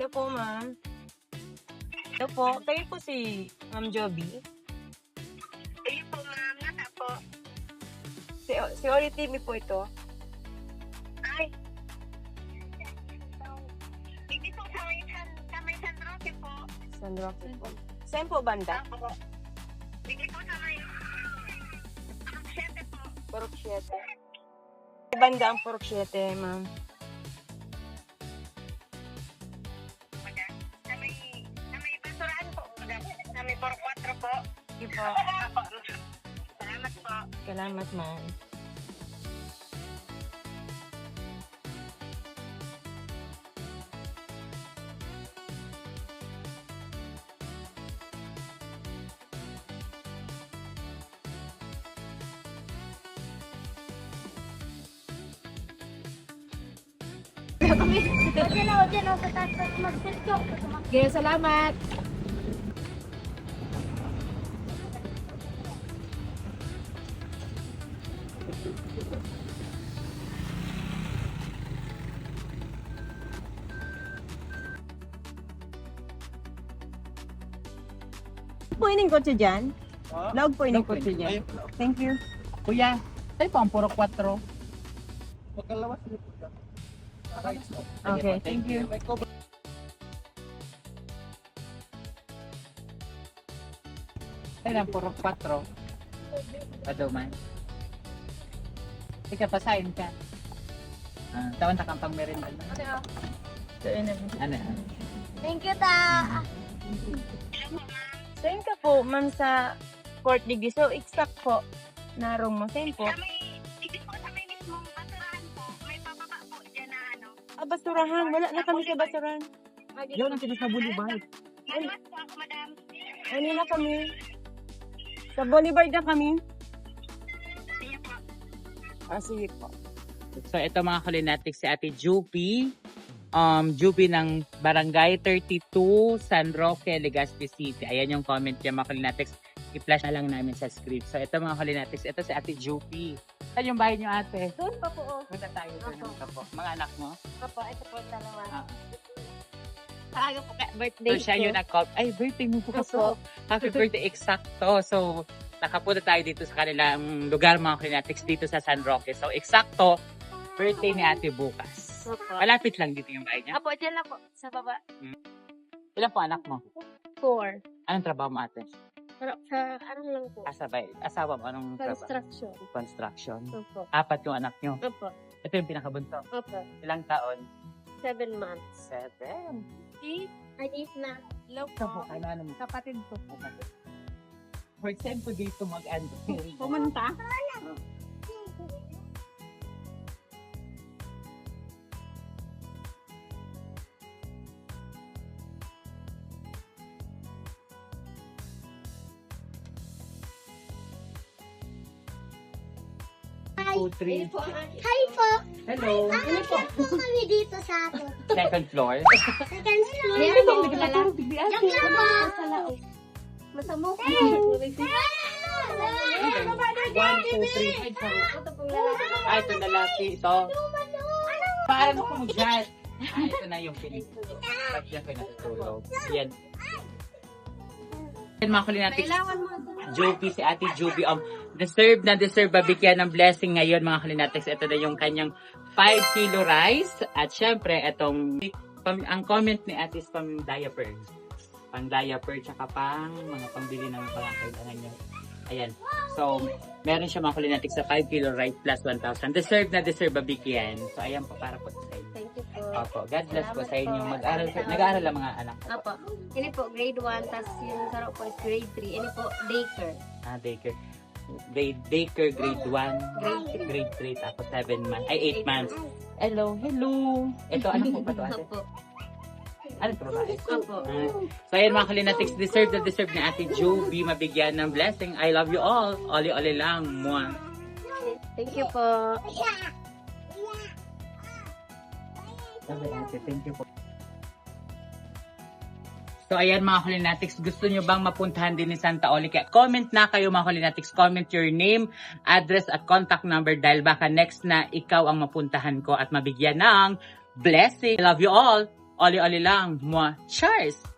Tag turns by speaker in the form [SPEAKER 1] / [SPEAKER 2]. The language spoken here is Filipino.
[SPEAKER 1] Hello po, ma'am. Hello po. Kayo po si Ma'am Joby?
[SPEAKER 2] Ayun po, ma'am. Nasa po.
[SPEAKER 1] Si Ori TV po ito.
[SPEAKER 2] Ay. Hindi po sa may San Roque po.
[SPEAKER 1] San Roque po. Saan po banda?
[SPEAKER 2] Ako po. Hindi po sa may... 7 po.
[SPEAKER 1] Purok 7. Banda ang Purok 7, ma'am.
[SPEAKER 2] Sa may basurahan po. Sa may 4-4 po.
[SPEAKER 1] Sige po.
[SPEAKER 2] Salamat po.
[SPEAKER 1] Salamat, ma'am.
[SPEAKER 3] Okay, salamat.
[SPEAKER 1] Po ining kotse dyan?
[SPEAKER 4] Ha?
[SPEAKER 1] Laog po ining
[SPEAKER 4] Laog po
[SPEAKER 1] kotse
[SPEAKER 4] ining-
[SPEAKER 1] dyan.
[SPEAKER 4] ayun.
[SPEAKER 1] Thank you.
[SPEAKER 4] Kuya, tayo po ang puro 4. Pagkalawas niyo po siya.
[SPEAKER 1] Okay, thank you.
[SPEAKER 4] May cover. Tayo lang puro 4. Paduman. Ika, pasahin ka. Tawan na kang pang merinda. Ano?
[SPEAKER 3] Thank you, ta.
[SPEAKER 1] Saan ka po, ma'am, sa Court Digby? So, exact po. Narong mo. Saan po?
[SPEAKER 2] Sa may... Hindi po sa may mismong basurahan po. May pababa po dyan na ano.
[SPEAKER 1] Basurahan. Wala na kami sa basurahan.
[SPEAKER 4] Yun ang tinas na Boulevard.
[SPEAKER 2] Salamat po ako, madam.
[SPEAKER 1] Ano na kami? Sa Boulevard na kami?
[SPEAKER 2] Sige po.
[SPEAKER 1] Sige po.
[SPEAKER 4] So, ito mga kulinatics si Ate Jupi. Jupi ng Barangay 32, San Roque, Legazpi City. Ayan yung comment niya mga kulinatics. I-flash na lang namin sa script. So, ito mga kulinatics. Ito si Ate Jupi. Saan yung bahay niyo, ate?
[SPEAKER 3] Doon pa po.
[SPEAKER 4] Punta tayo doon.
[SPEAKER 3] Opo.
[SPEAKER 4] Ito po. Mga anak mo?
[SPEAKER 3] Opo, ito po dalawa.
[SPEAKER 4] Ah.
[SPEAKER 3] Maaga po ka, birthday
[SPEAKER 4] So, siya
[SPEAKER 3] ko.
[SPEAKER 4] yung nag-comment. Ay, birthday mo po kasi.
[SPEAKER 3] Opo.
[SPEAKER 4] Happy birthday, eksakto. So, nakapunta tayo dito sa kanilang lugar mga kulinatics dito sa San Roque. So, eksakto, birthday ni ate bukas.
[SPEAKER 3] Opo.
[SPEAKER 4] Malapit lang dito yung bahay niya.
[SPEAKER 3] Opo, dyan lang po. Sa baba.
[SPEAKER 4] Ilan po anak mo?
[SPEAKER 3] 4.
[SPEAKER 4] Anong trabaho mo ate?
[SPEAKER 3] Sa ano lang po.
[SPEAKER 4] Asabay. Asawa mo, anong trabaho?
[SPEAKER 3] Construction.
[SPEAKER 4] Construction.
[SPEAKER 3] Opo.
[SPEAKER 4] 4 yung anak nyo.
[SPEAKER 3] Opo.
[SPEAKER 4] Ito yung pinakabunso.
[SPEAKER 3] Opo.
[SPEAKER 4] Ilang taon?
[SPEAKER 3] 7 months.
[SPEAKER 4] 7.
[SPEAKER 3] Ay, na. Hello
[SPEAKER 4] Ito po, ano mo?
[SPEAKER 3] Kapatid ko.
[SPEAKER 4] First time ko dito mag-ano.
[SPEAKER 3] Pumunta?
[SPEAKER 4] Two, three.
[SPEAKER 5] Hi po!
[SPEAKER 4] Hello.
[SPEAKER 5] Akyat po kami dito sa ato.
[SPEAKER 4] Second floor.
[SPEAKER 5] Second floor.
[SPEAKER 3] Meron po kilala.
[SPEAKER 5] Yung lang po.
[SPEAKER 3] Masamo.
[SPEAKER 4] One, two, three. Ay, sorry.
[SPEAKER 3] Ito pong lalaki.
[SPEAKER 4] Ah, ito na laki. Ito. Paano ko mag-judge? Ah, ito na yung pinig. Ba't yan kayo natutulog? Yan. Yan mga kulinatics.
[SPEAKER 3] Kailangan mo.
[SPEAKER 4] Joby, si Ate Joby. Deserve na deserve babigyan ng blessing ngayon mga kulinatics. Ito na yung kanyang 5 kilo rice. At syempre, itong ang comment ni Ate is pang diaper. Pang diaper, tsaka pang mga pambili ng pangakailangan niya. Ayan. So, meron siya mga kulinatics sa 5 kilo rice plus 1,000. Deserve na deserve babigyan. So, ayan po para po sa inyo.
[SPEAKER 3] Thank you po.
[SPEAKER 4] Opo, God bless po sa inyo. Mag-aral, nag-aaral ang mga anak ko.
[SPEAKER 3] Opo. Ini po, grade 1, tapos yung saro po is grade 3. Ini po, daycare.
[SPEAKER 4] Daycare. Daycare grade 1,
[SPEAKER 3] Grade 3.
[SPEAKER 4] grade 3, tapos 7 months, ay 8 months. Hello, hello. Ito, ano po ba ito ate?
[SPEAKER 3] Opo.
[SPEAKER 4] Ano ito babae?
[SPEAKER 3] Opo.
[SPEAKER 4] So ayan mga kalinatics, deserve na deserve ni Ate Joby mabigyan ng blessing. I love you all. Oli-oli lang. Mwah.
[SPEAKER 3] Thank you po.
[SPEAKER 4] Sabi ate, thank you po. So ayan mga kulinatics, gusto nyo bang mapuntahan din ni Santa Olica? Comment na kayo mga kulinatics, comment your name, address at contact number dahil baka next na ikaw ang mapuntahan ko at mabigyan ng blessing. I love you all. oli-oli lang. Mwah. Cheers!